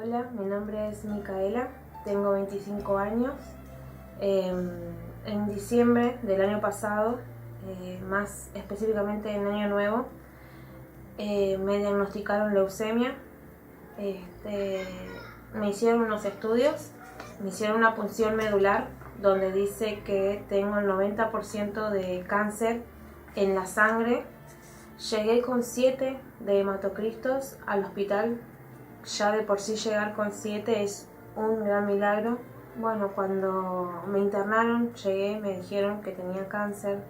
Hola, mi nombre es Micaela, tengo 25 años. En diciembre del año pasado, más específicamente en Año Nuevo, me diagnosticaron leucemia. Me hicieron unos estudios, me hicieron una punción medular donde dice que tengo el 90% de cáncer en la sangre. Llegué con 7 de hematocristos al hospital. Ya de por sí llegar con 7 es un gran milagro. Bueno, cuando me internaron, llegué, me dijeron que tenía cáncer.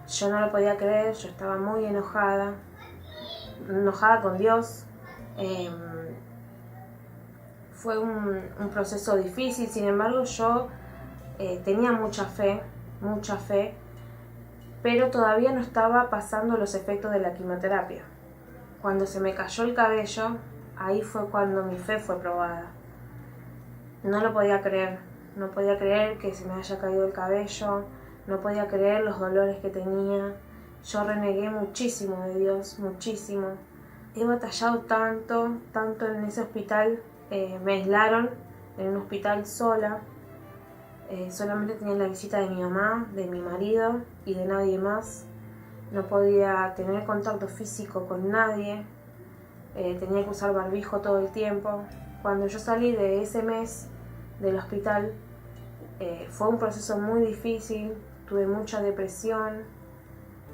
Yo no lo podía creer, yo estaba muy enojada con Dios. Fue un proceso difícil, sin embargo yo tenía mucha fe, pero todavía no estaba pasando los efectos de la quimioterapia. Cuando se me cayó el cabello, ahí fue cuando mi fe fue probada. No lo podía creer, no podía creer que se me haya caído el cabello, no podía creer los dolores que tenía. Yo renegué muchísimo de Dios, muchísimo. He batallado tanto en ese hospital. Me aislaron en un hospital sola. Solamente tenía la visita de mi mamá, de mi marido y de nadie más. No podía tener contacto físico con nadie. Tenía que usar barbijo todo el tiempo. Cuando yo salí de ese mes del hospital, fue un proceso muy difícil. Tuve mucha depresión.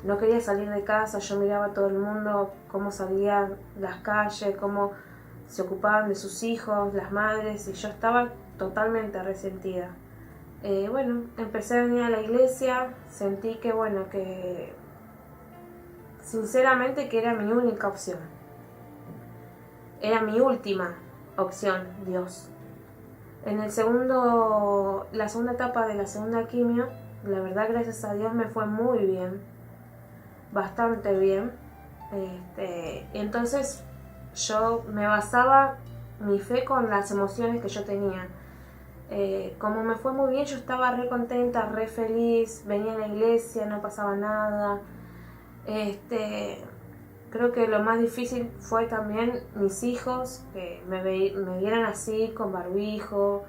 No quería salir de casa. Yo miraba a todo el mundo cómo salían las calles, cómo se ocupaban de sus hijos, las madres, y yo estaba totalmente resentida. Bueno, empecé a venir a la iglesia. Sentí que sinceramente que era mi única opción. Era mi última opción, Dios. En la segunda etapa de la segunda quimio, la verdad, gracias a Dios, me fue muy bien, bastante bien. Entonces yo me basaba mi fe con las emociones que yo tenía. Como me fue muy bien, yo estaba re contenta, re feliz, venía a la iglesia, no pasaba nada. Creo que lo más difícil fue también mis hijos, que me vieran así, con barbijo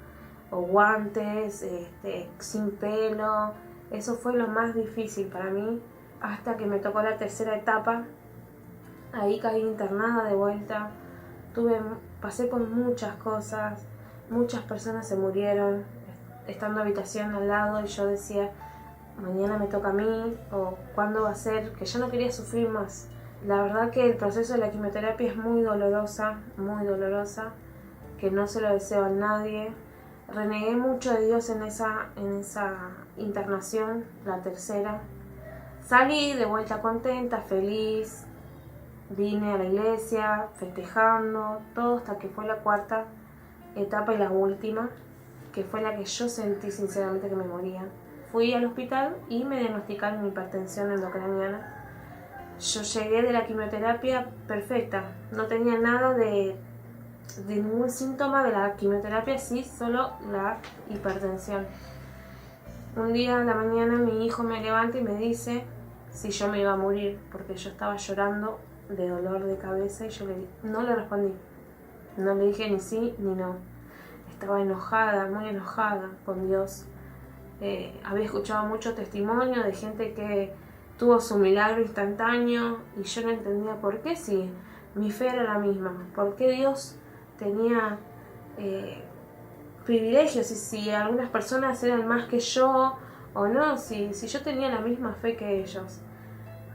o guantes, sin pelo. Eso fue lo más difícil para mí, hasta que me tocó la tercera etapa. Ahí caí internada de vuelta. Pasé por muchas cosas, muchas personas se murieron, estando habitación al lado, y yo decía, mañana me toca a mí, o cuándo va a ser, que yo no quería sufrir más. La verdad que el proceso de la quimioterapia es muy dolorosa, que no se lo deseo a nadie. Renegué mucho de Dios en esa internación, la tercera. Salí de vuelta contenta, feliz, vine a la iglesia, festejando, todo, hasta que fue la cuarta etapa y la última, que fue la que yo sentí sinceramente que me moría. Fui al hospital y me diagnosticaron hipertensión endocraniana. Yo llegué de la quimioterapia perfecta, no tenía nada de ningún síntoma de la quimioterapia, sí, solo la hipertensión. Un día a la mañana mi hijo me levanta y me dice si yo me iba a morir, porque yo estaba llorando de dolor de cabeza, y yo no le respondí, no le dije ni sí ni no. Estaba enojada, muy enojada con Dios. Había escuchado mucho testimonio de gente que tuvo su milagro instantáneo, y yo no entendía por qué, si mi fe era la misma, por qué Dios tenía privilegios, y si algunas personas eran más que yo o no, si yo tenía la misma fe que ellos.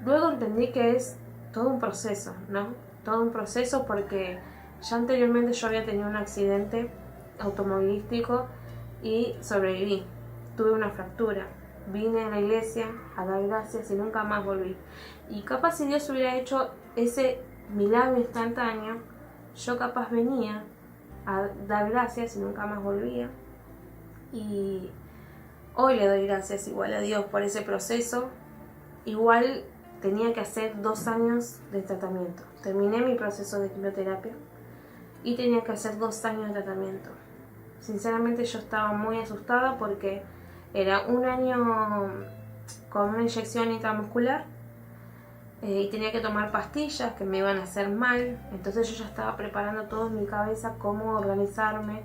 Luego entendí que es todo un proceso, ¿no? Todo un proceso, porque ya anteriormente yo había tenido un accidente automovilístico y sobreviví. Tuve una fractura. Vine a la iglesia a dar gracias y nunca más volví. Y capaz si Dios hubiera hecho ese milagro instantáneo, yo capaz venía a dar gracias y nunca más volvía. Y hoy le doy gracias igual a Dios por ese proceso. Igual tenía que hacer 2 años de tratamiento. Terminé mi proceso de quimioterapia y tenía que hacer 2 años de tratamiento. Sinceramente yo estaba muy asustada, porque era 1 año con una inyección intramuscular y tenía que tomar pastillas que me iban a hacer mal. Entonces yo ya estaba preparando todo en mi cabeza cómo organizarme,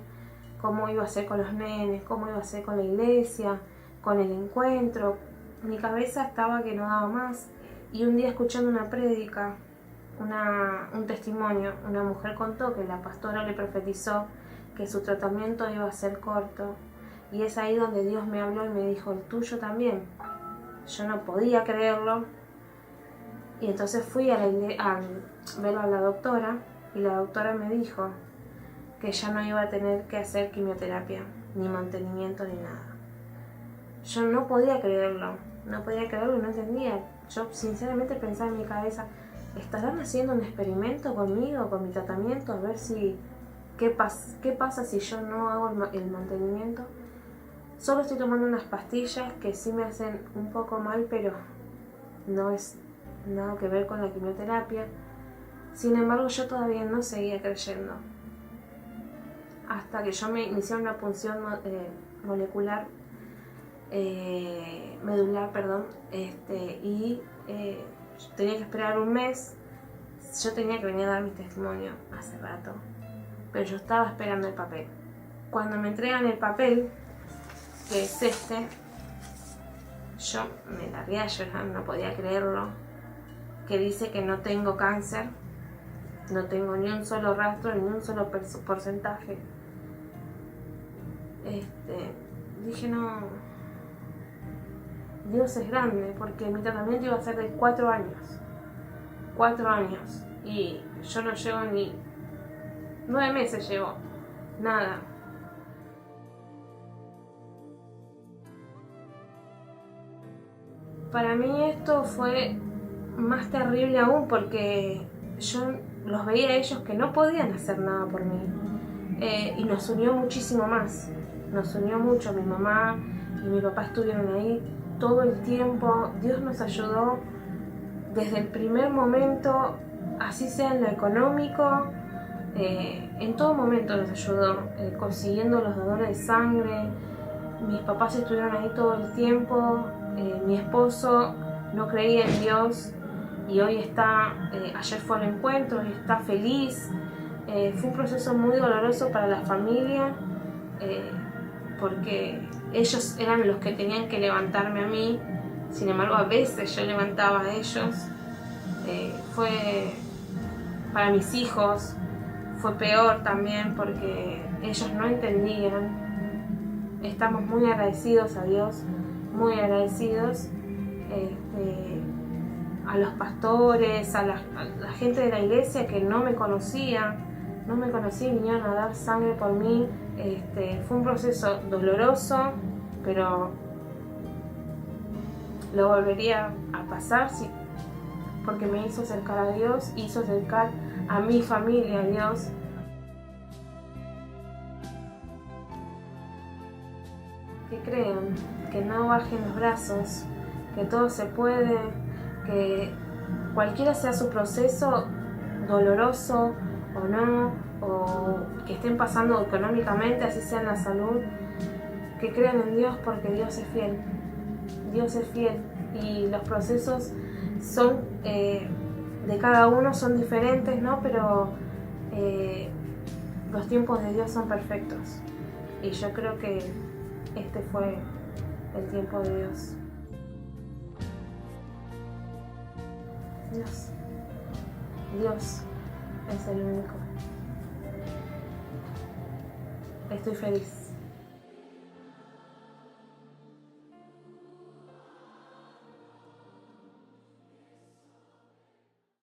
cómo iba a hacer con los nenes, cómo iba a hacer con la iglesia, con el encuentro. Mi cabeza estaba que no daba más. Y un día, escuchando una prédica, un testimonio, una mujer contó que la pastora le profetizó que su tratamiento iba a ser corto. Y es ahí donde Dios me habló y me dijo: el tuyo también. Yo no podía creerlo. Y entonces fui a ver a la doctora, y la doctora me dijo que ya no iba a tener que hacer quimioterapia, ni mantenimiento, ni nada. Yo no podía creerlo y no entendía. Yo sinceramente pensaba en mi cabeza: ¿estarán haciendo un experimento conmigo, con mi tratamiento? A ver si qué pasa si yo no hago el mantenimiento. Solo estoy tomando unas pastillas que sí me hacen un poco mal, pero no es nada que ver con la quimioterapia. Sin embargo, yo todavía no seguía creyendo. Hasta que yo me inicié una punción molecular, medular, perdón, y tenía que esperar un mes. Yo tenía que venir a dar mi testimonio hace rato, pero yo estaba esperando el papel. Cuando me entregan el papel, que es este, yo me largué a llorar, no podía creerlo, que dice que no tengo cáncer, no tengo ni un solo rastro, ni un solo porcentaje. Dije: no, Dios es grande, porque mi tratamiento iba a ser de 4 años. 4 años. Y yo no llevo ni 9 meses, llevo nada. Para mí esto fue más terrible aún, porque yo los veía a ellos que no podían hacer nada por mí. Y nos unió muchísimo más. Nos unió mucho. Mi mamá y mi papá estuvieron ahí todo el tiempo. Dios nos ayudó desde el primer momento, así sea en lo económico, en todo momento nos ayudó, consiguiendo los donadores de sangre. Mis papás estuvieron ahí todo el tiempo. Mi esposo no creía en Dios y hoy está, ayer fue al encuentro y está feliz. Fue un proceso muy doloroso para la familia, porque ellos eran los que tenían que levantarme a mí. Sin embargo, a veces yo levantaba a ellos. Fue para mis hijos, fue peor también, porque ellos no entendían. Estamos muy agradecidos a Dios, muy agradecidos a los pastores, a la gente de la iglesia que no me conocía, vinieron a dar sangre por mí. Fue un proceso doloroso, pero lo volvería a pasar, sí, porque me hizo acercar a Dios, hizo acercar a mi familia a Dios. Que crean, que no bajen los brazos, que todo se puede, que cualquiera sea su proceso, doloroso o no, o que estén pasando económicamente, así sea en la salud, que crean en Dios, porque Dios es fiel. Dios es fiel y los procesos son de cada uno, son diferentes, ¿no? Pero los tiempos de Dios son perfectos, y yo creo que este fue el tiempo de Dios. Dios es el único. Estoy feliz.